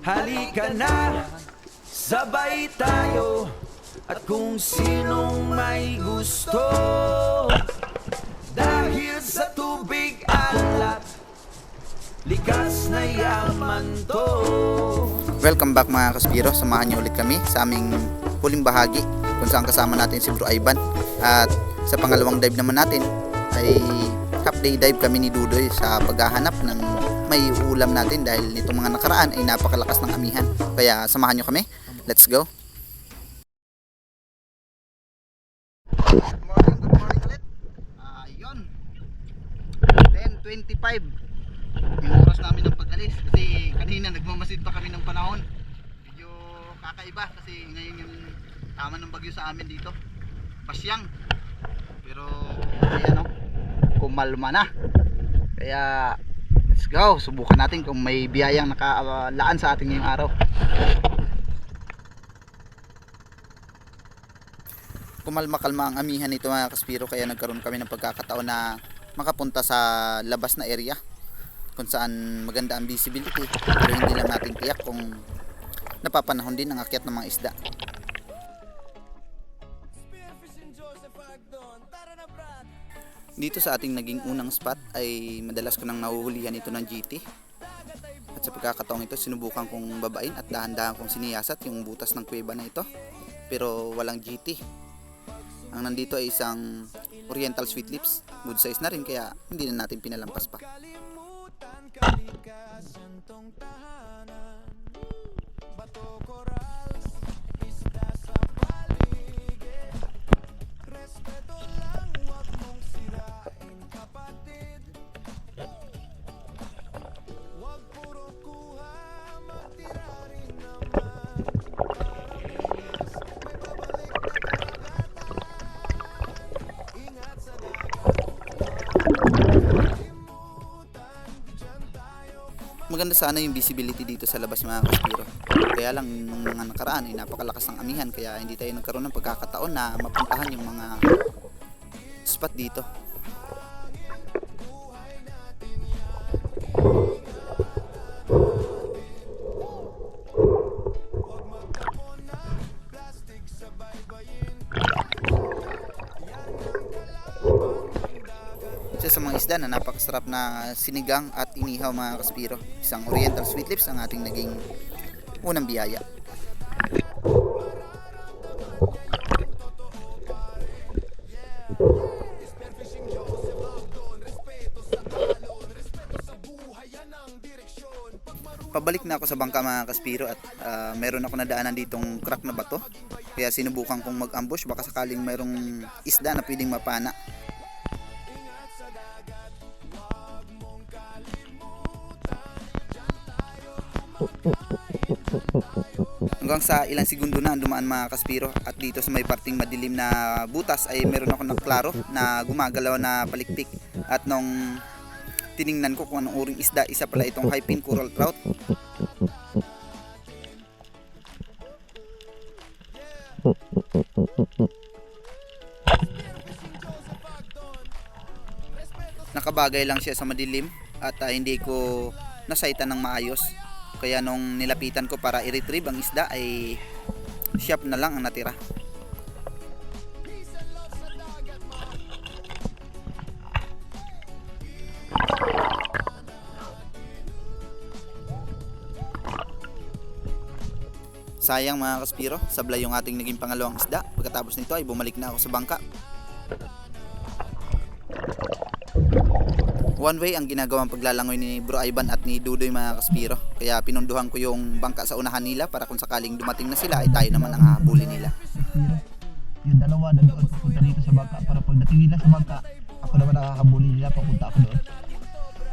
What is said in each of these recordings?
Halika na, sabay tayo. At kung sinong may gusto, dahil sa tubig alat, likas na yaman to. Welcome back mga kaspiro, samahan niyo ulit kami sa aming huling bahagi kung saan kasama natin si Bro Ivan. At sa pangalawang dive naman natin ay half day dive kami ni Dudoy sa paghahanap ng may ulam natin dahil nitong mga nakaraan ay napakalakas ng amihan. Kaya samahan niyo kami, let's go! Good morning ulit. Ayun, 10:25 yung oras namin ng pag-alis kasi kanina nagmamasid pa kami ng panahon. Medyo kakaiba kasi ngayon yung tama ng bagyo sa amin dito, pasyang, pero ayan o, kumalma na. Kaya let's go, subukan natin kung may biyayang nakalaan sa ating ngayong araw. Kumalma-kalma ang amihan nito mga kaspiro, kaya nagkaroon kami ng pagkakataon na makapunta sa labas na area kung saan maganda ang visibility, pero hindi lang natin tiyak kung napapanahon din ang akyat ng mga isda. Dito sa ating naging unang spot ay madalas ko nang nahuhulihan ito ng GT, at sa pagkakataong ito sinubukan kong babain at dahan-dahan kong siniyasat yung butas ng kuweba na ito, pero walang GT. Ang nandito ay isang Oriental Sweet Lips, good size na rin kaya hindi na natin pinalampas pa. Maganda sana yung visibility dito sa labas mga kaspiro, kaya lang nung mga nakaraan ay napakalakas ng amihan kaya hindi tayo nagkaroon ng pagkakataon na mapuntahan yung mga spot dito. Sa mga isda na napakasarap na sinigang at inihaw mga kaspiro, isang Oriental Sweet Lips ang ating naging unang biyaya. Pabalik na ako sa bangka mga kaspiro at meron ako nadaanan ditong crack na bato, kaya sinubukan kong mag-ambush baka sakaling mayroong isda na pwedeng mapana. Hanggang sa ilang segundo na ang dumaan mga kaspiro, at dito sa may parting madilim na butas ay meron ako naklaro na gumagalaw na palikpik, at nung tiningnan ko kung anong uring isda, isa pala itong high pin coral trout. Nakabagay lang siya sa madilim at hindi ko nasaitan ng maayos, kaya nung nilapitan ko para i-retrieve ang isda ay siyap na lang ang natira. Sayang mga kaspiro, sablay yung ating naging pangalawang isda. Pagkatapos nito ay bumalik na ako sa bangka. One way ang ginagawang paglalangoy ni Bro Ivan at ni Dudoy mga kaspiro, kaya pinunduhan ko yung bangka sa unahan nila para kung sakaling dumating na sila ay tayo naman ang hahabulin nila. Yung dalawa na doon papunta dito sa bangka, para pagdating nila sa bangka ako naman nakakabuli nila, papunta ako doon.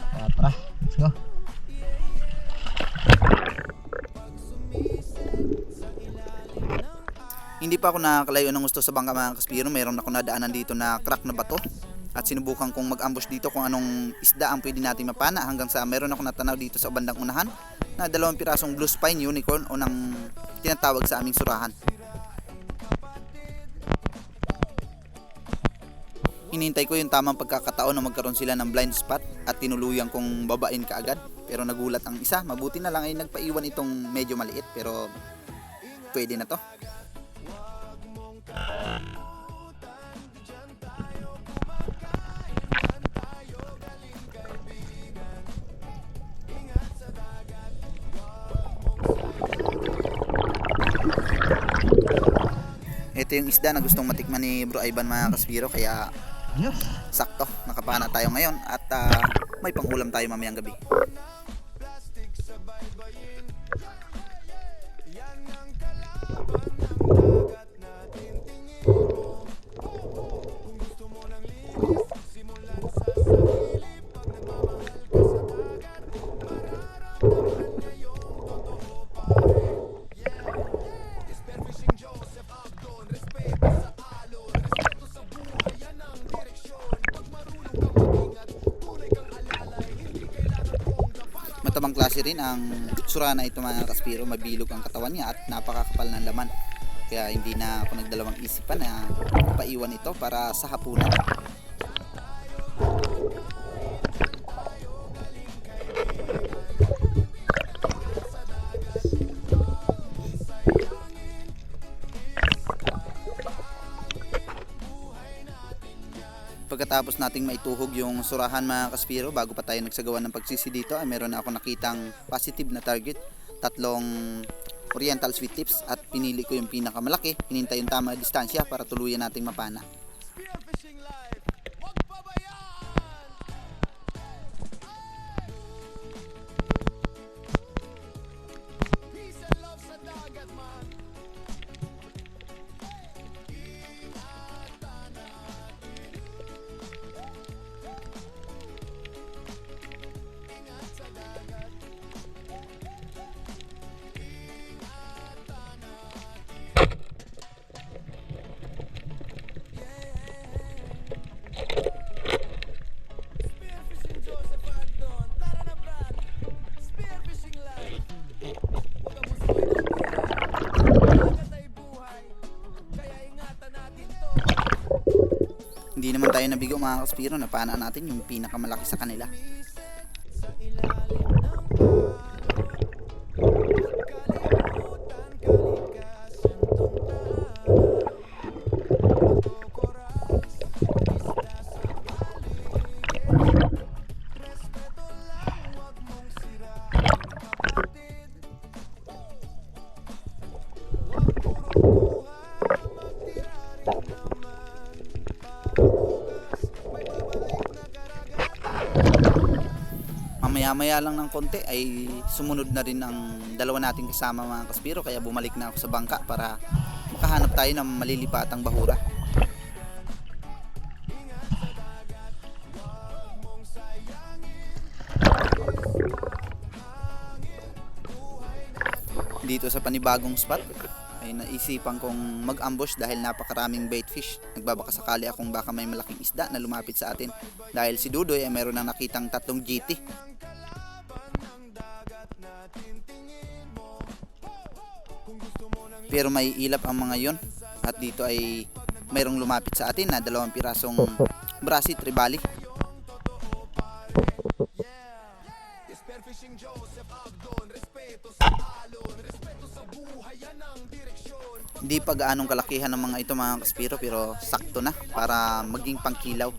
Kaya tara, let's go. Hindi pa ako nakakalayo ng gusto sa bangka mga kaspiro, mayroon ako nadaanan dito na crack na bato, at sinubukan kong mag-ambush dito kung anong isda ang pwede natin mapana, hanggang sa meron ako natanaw dito sa bandang unahan na 2 pirasong blue spine unicorn o nang tinatawag sa aming surahan. Hinintay ko yung tamang pagkakataon na magkaroon sila ng blind spot at tinuluyan kong babain kaagad. pero nagulat ang isa. Mabuti na lang ay nagpaiwan itong medyo maliit, pero pwede na to. Ito yung isda na gustong matikman ni Bro Ivan mga kaspiro, kaya Yes. sakto, nakapana tayo ngayon at may pangulam tayo mamayang gabi. Matabang klase rin ang surana ito mga kaspiro, mabilog ang katawan niya at napakakapal ng laman. Kaya hindi na ako nagdalawang isipan na paiwan ito para sa hapunan. Pagkatapos nating maituhog yung surahan mga kaspiro, bago pa tayo nagsagawa ng pagsisi dito, ay meron na ako nakitang positive na target, 3 oriental sweet tips, at pinili ko yung pinakamalaki, hinintay yung tama distansya para tuluyan nating mapana. Hindi naman tayo nabigo mga kaspiro, napana natin yung pinakamalaki sa kanila. Maya-maya lang ng konti ay sumunod na rin ang dalawa nating kasama mga kaspiro, kaya bumalik na ako sa bangka para makahanap tayo ng malilipatang bahura. Dito sa panibagong spot ay naisipan kong mag-ambush dahil napakaraming bait fish. Nagbabaka sakali akong baka may malaking isda na lumapit sa atin, dahil si Dudoy ay meron na nakitang 3 GT. Pero may ilap ang mga yon, at dito ay mayroong lumapit sa atin na 2 pirasong Brasi Tribali. Hindi pa gaanong kalakihan ng mga ito mga kaspiro, pero sakto na para maging pangkilaw.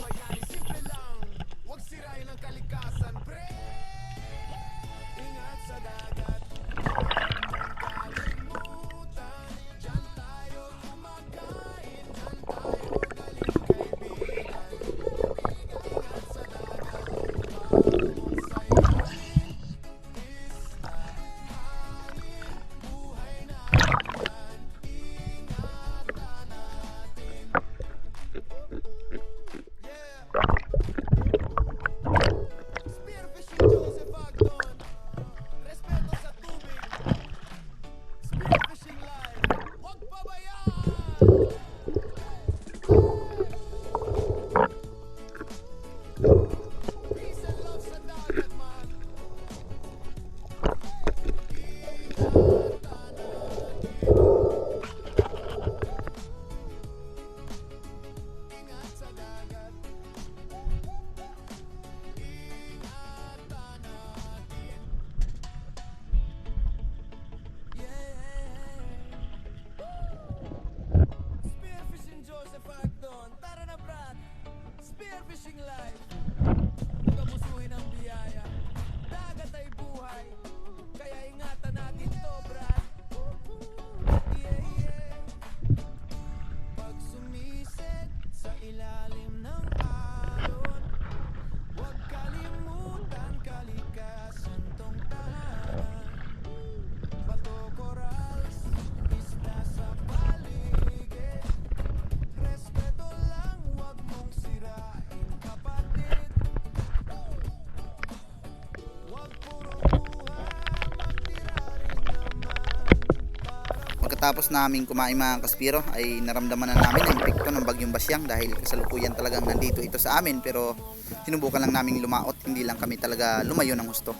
Pagkatapos naming kumain mga kaspiro ay naramdaman na namin ang epekto ng bagyong Basyang dahil kasalukuyan talagang nandito ito sa amin, pero sinubukan lang naming lumaot, hindi lang kami talaga lumayo ng husto.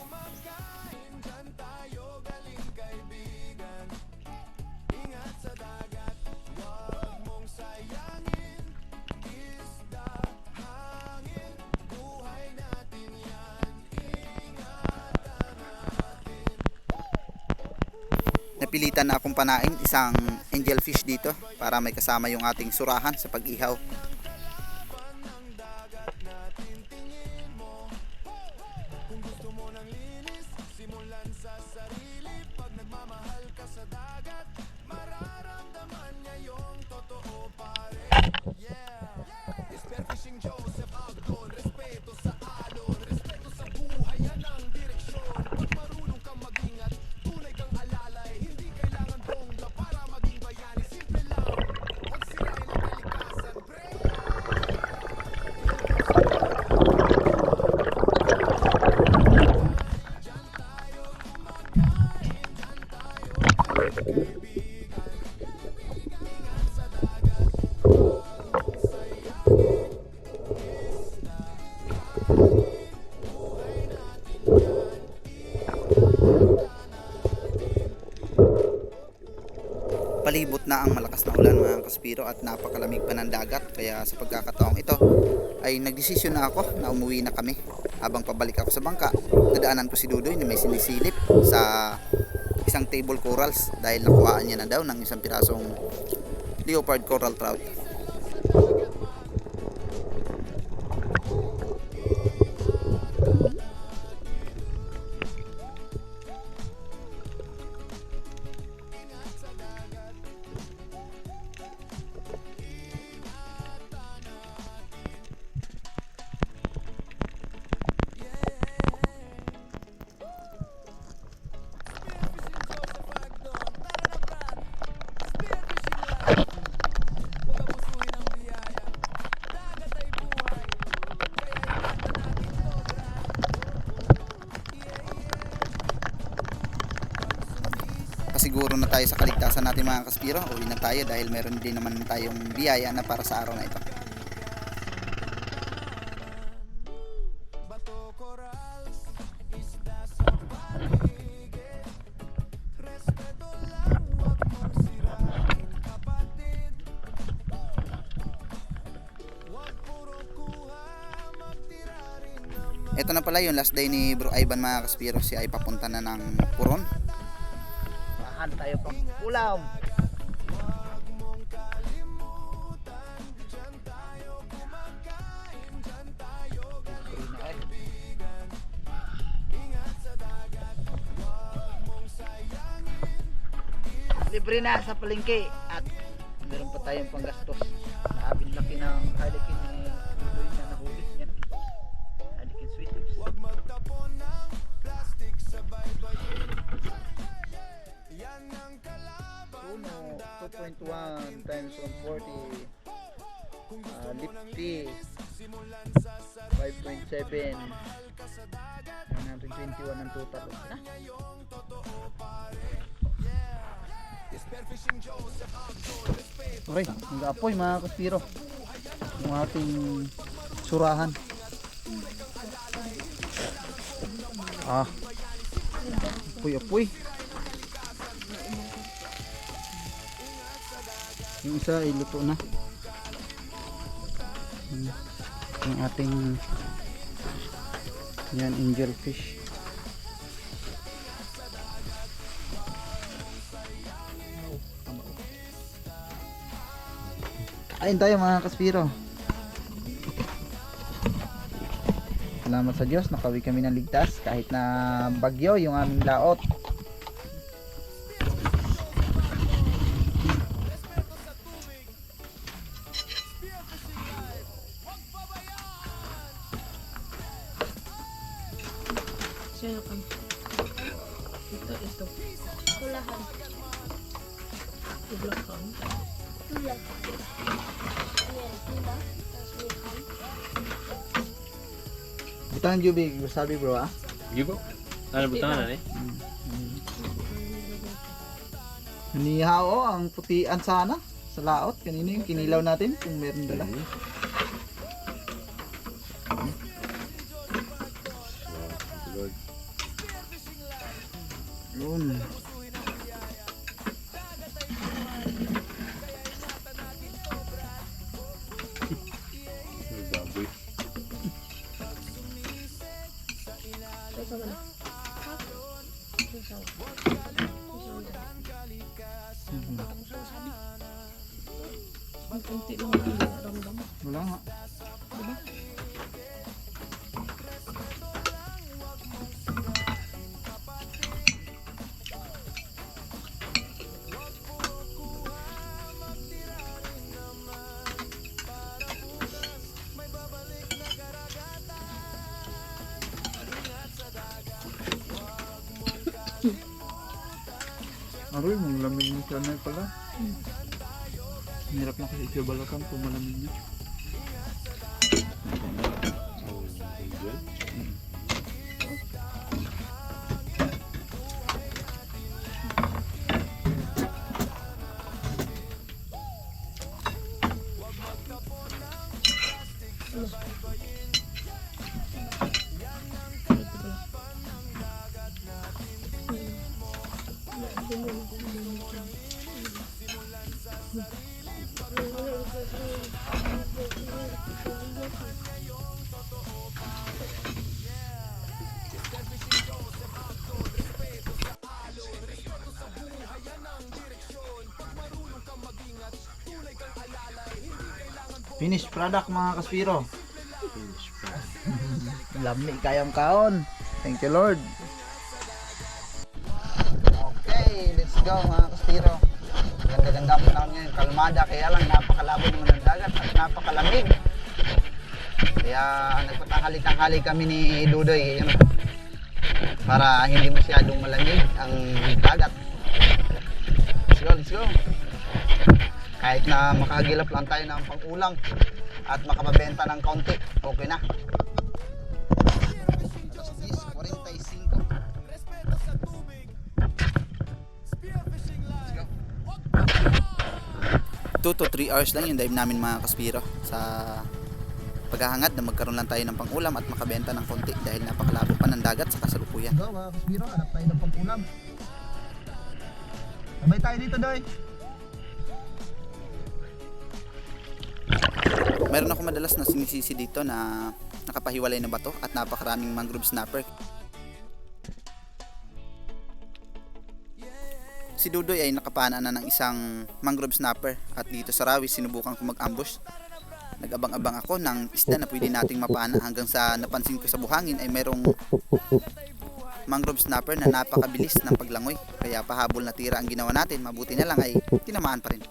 Napilitan na akong panain isang angelfish dito para may kasama yung ating surahan sa pag-ihaw. Palibot na ang malakas na ulan mga kaspiro at napakalamig pa ng dagat, kaya sa pagkakataong ito ay nagdesisyon na ako na umuwi na kami. Habang pabalik ako sa bangka, nadaanan ko si Dudoy na may sinisilip sa isang table corals dahil nakuhaan niya na daw ng isang pirasong leopard coral trout. Siguro na tayo sa kaligtasan natin mga kaspiro. Uwi na tayo dahil meron din naman tayong biyaya na para sa araw na ito. Ito na pala yung last day ni Bro Ivan mga kaspiro. Siya ay papunta na ng Puron. Tayo pang ulam. Libre na sa palengke at meron pa tayong panggastos. Sabi laki ng halikin ni Dudoy na nahuli yan. Halikin sweet lips. Wag magtapon ng plastic sa baybayin. 2.1 times 140 lifty 5.7 121 ang total na. Okay, nag-apoy mga kaspiro yung ating surahan. Apoy. Yung isa ay luto na. Yung ating yan angelfish. Kain tayo mga kaspiro. Salamat sa Diyos, nakawi kami ng ligtas kahit na bagyo yung aming laot. Sino ka? Ito. Tulahan. Tulahan. Tulag. Ayan, diba? Tapos may ham. Butahan Jubig, sabi bro ah. Yugo? Ano butangan na eh? Nihaw, oh, ang putian sana sa laot. Kanina yung kinilaw natin kung meron dala. Yun. Sasawa na. Sasawa. Ang kunti lang ang ramdam. Wala nga. Aroy, mong lamig ni Sanay pala. Hirap na kasi siya balatan kung malamig niya. Finished product mga kaspiro. Lami kayang kaon. Thank you Lord. Okay, let's go mga kaspiro. Ganda-ganda po na ngayon. Kalmada, kaya lang napakalabo naman ng dagat at napakalamig. Kaya nagpatanghali-tanghali kami ni Dudoy. Yun, para hindi masyadong malamig ang dagat. Let's go, let's go. Kahit na makagilap lang tayo ng pang-ulam at makababenta ng kaunti, okay na. Alas 10:45. Let's go. 2 to 3 hours lang yung dive namin mga kaspiro sa paghahangad na magkaroon lang tayo ng pang-ulam at makabenta ng konti dahil napakalabo pa ng dagat sa kasalukuyan. Go mga kasbiro, hanap tayo ng pang-ulam. Sabay tayo dito, Doy. Meron ako madalas na sinisisi dito na nakapahiwalay na bato at napakaraming mangrove snapper. Si Dudoy ay nakapana na ng isang mangrove snapper at dito sa Rawi sinubukan ko mag-ambush. Nag-abang-abang ako ng isda na pwede nating mapana hanggang sa napansin ko sa buhangin ay mayroong mangrove snapper na napakabilis ng paglangoy. Kaya pahabol na tira ang ginawa natin, mabuti na lang ay tinamaan pa rin.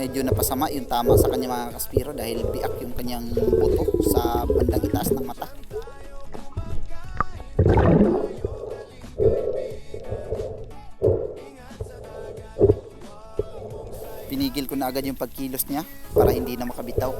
Medyo napasama yung tama sa kanya mga kaspiro dahil biak yung kanyang buto sa bandang itaas ng mata. Pinigil ko na agad yung pagkilos niya para hindi na makabitaw.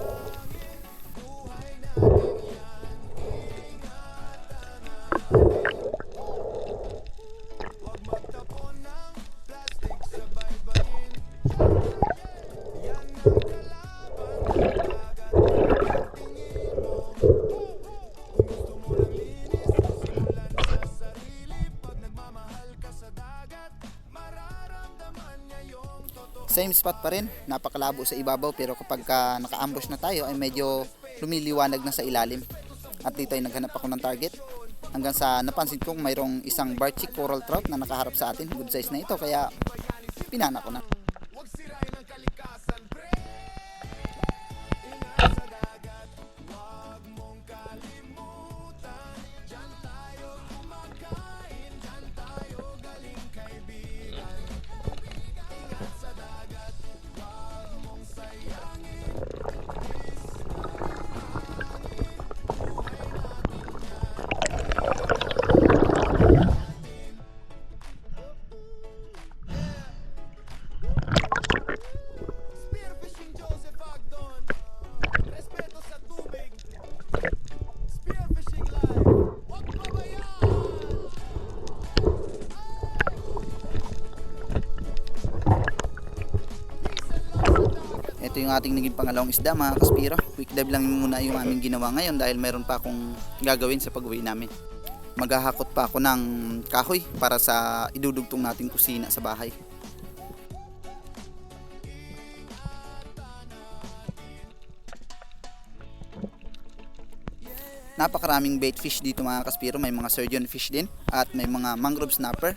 Same spot pa rin, napakalabo sa ibabaw pero kapag naka-ambush na tayo ay medyo lumiliwanag na sa ilalim. At dito ay naghanap ako ng target hanggang sa napansin kong mayroong isang barchick coral trout na nakaharap sa atin. Good size na ito kaya pinana ko na. ito yung ating naging pangalawang isda mga kaspiro. Quick dive lang muna yung aming ginawa ngayon dahil meron pa akong gagawin sa pag-uwi namin. Maghahakot pa ako ng kahoy para sa idudugtong nating kusina sa bahay. Napakaraming bait fish dito mga kaspiro. May mga sturgeon fish din at may mga mangrove snapper.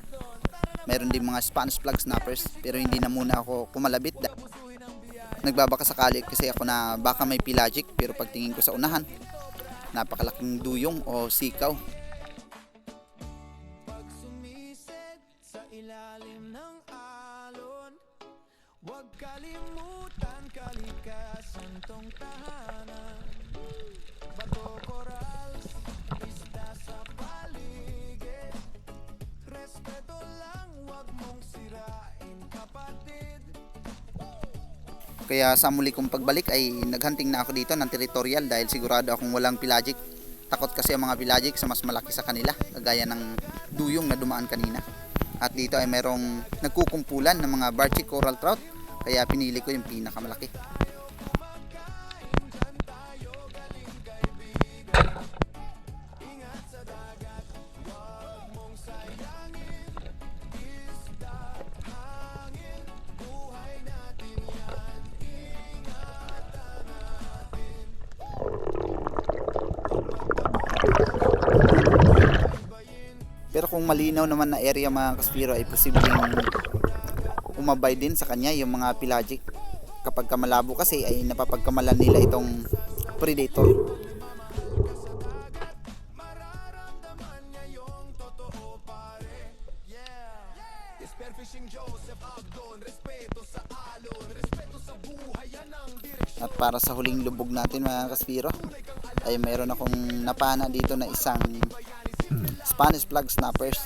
Meron din mga Spanish flag snappers, pero hindi na muna ako pumalabit. Nagbabaka sakali kasi ako na baka may pelagic, pero pagtingin ko sa unahan, napakalaking duyong o sikaw. Sa ilalim ng alon, huwag kalimutan kalikasan tong tahanan. Bato, corals, isda sa paligid. Respeto lang, huwag mong sirain kapatid. Kaya sa muli kong pagbalik ay naghunting na ako dito ng territorial dahil sigurado akong walang pelagic. Takot kasi ang mga pelagic sa mas malaki sa kanila, kagaya ng duyong na dumaan kanina. At dito ay merong nagkukumpulan ng mga barchic coral trout, kaya pinili ko yung pinakamalaki. Pero kung malinaw naman na area mga kaspiro ay posibleng umabay din sa kanya yung mga pelagic. Kapag malabo kasi ay napapagkamalan nila itong predator. At para sa huling lubog natin mga kaspiro ay meron akong napana dito na isang Spanish flag snappers.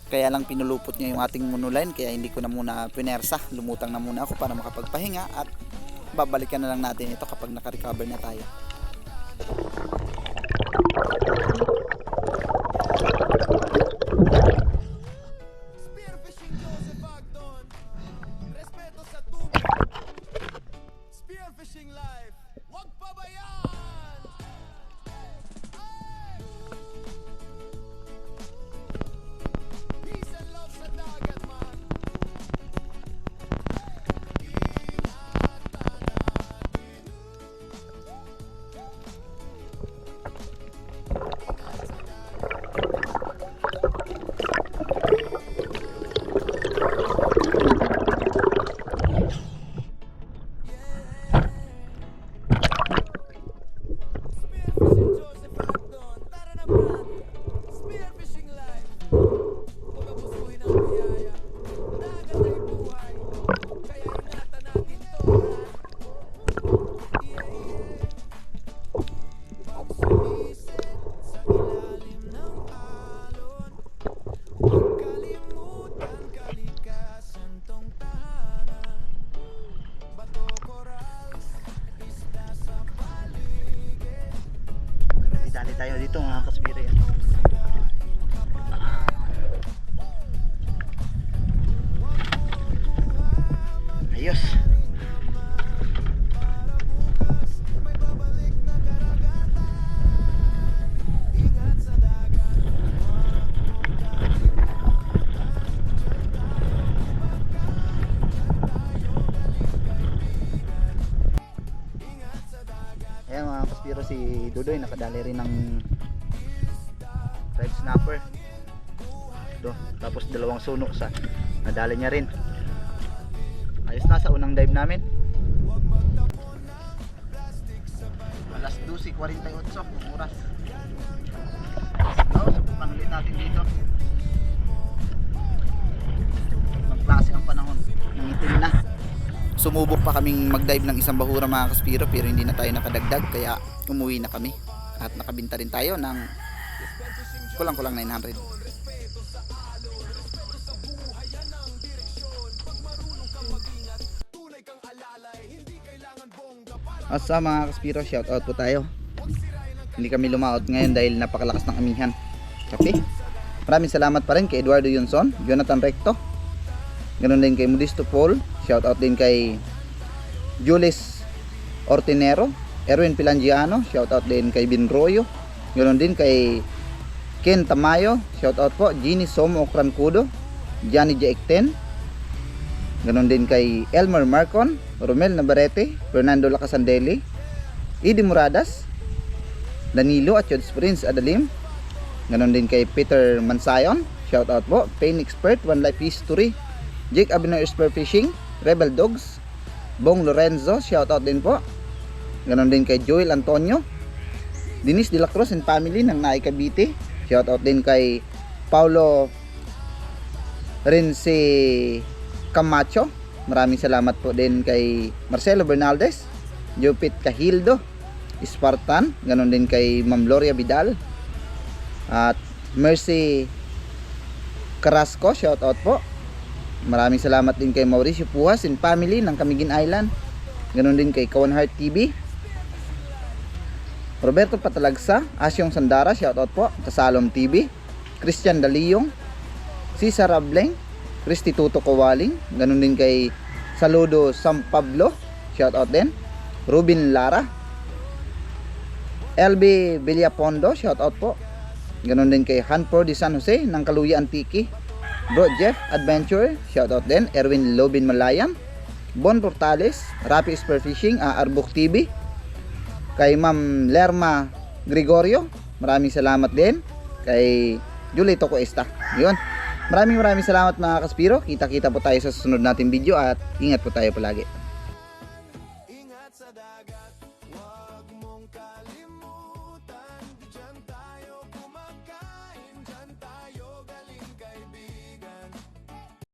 Kaya lang pinulupot niya yung ating monoline, kaya hindi ko na muna pinersa. Lumutang na muna ako para makapagpahinga at babalikan na lang natin ito kapag naka-recover na tayo. Spearfishing Joseph Agdon. Respeto sa tubig. Spearfishing life. Huwag pabayaan. Peace and love sa dagat man. Spearfishing Joseph Agdon. Tara na man. Spearfishing life. Huwag abusuhin ang biyaya. Dagat ay buhay. Kaya ingatan natin to. Yeah, yeah. Pag sumisid sa ilalim ng alon, huwag kalimutan kalikasan tong tahanan. Bato, corals, isda sa paligid. Dali tayo dito mga kaspiro yan. Ayos. Ingat sa dagat. Ayan mga kaspiro, si Dudoy nakadali rin ng red snapper. Ito, tapos dalawang suno sa nadali niya rin. Ayos na sa unang dive namin. Alas 12:48 ang oras. So, subukan ulit natin dito. Magklase ang panahon. Nangitim na. Sumubok pa kaming mag-dive ng isang bahura mga kaspiro, pero hindi na tayo nakadagdag kaya umuwi na kami. At nakabinta rin tayo ng kulang-kulang 900. Tunay kang alalay, hindi kailangan bongga para At sa mga kaspiro, shout out po tayo. Hindi kami lumaot ngayon dahil napakalakas ng amihan. Kape. Maraming salamat pa rin kay Eduardo Yunson, Jonathan Recto. Ganoon din kay Modesto Paul. Shout out din kay Jules Ortinero, Erwin Pilangiano. Shout out din kay Binroyo. Ganoon din kay Ken Tamayo. Shout out po. Ginny Somo Okrancudo, Johnny Jaekten. Ganon din kay Elmer Marcon, Romel Navarrete, Fernando Lacasandeli, Idi Muradas, Danilo at Chods Prince Adalim. Ganon din kay Peter Mansayon, shout out po. Pain Expert, One Life History, Jake Abinoy Spear Fishing, Rebel Dogs, Bong Lorenzo, shout out din po. Ganon din kay Joel Antonio, Denise De La Cruz and family ng Naay Cavite. Shout out din kay Paulo Rense Camacho. Maraming salamat po din kay Marcelo Bernaldez, Jupit Cahildo, Spartan. Ganon din kay Ma'am Gloria Vidal at Mercy Carrasco, shout out po. Maraming salamat din kay Mauricio Pujas and family ng Camiguin Island. Ganon din kay Kawan Heart TV, Roberto Patalagsa, Asyong Sandara, shout out po. Kasalom TV, Christian Daliyong, Cesar Rableng, Christy Tuto Kawaling. Ganon din kay Saludo San Pablo, shout out din. Rubin Lara, LB Villapondo, shout out po. Ganon din kay Hanford de San Jose ng Kaluya Antique, Bro Jeff Adventure, shout out din. Erwin Lobin Malayam, Bon Portales, Rapi Spear Fishing, Arbuk TV, kay Ma'am Lerma Gregorio, maraming salamat din. Kay Julito Cuesta. Yun. Maraming salamat mga kaspiro. Kita-kita po tayo sa susunod nating video at ingat po tayo palagi.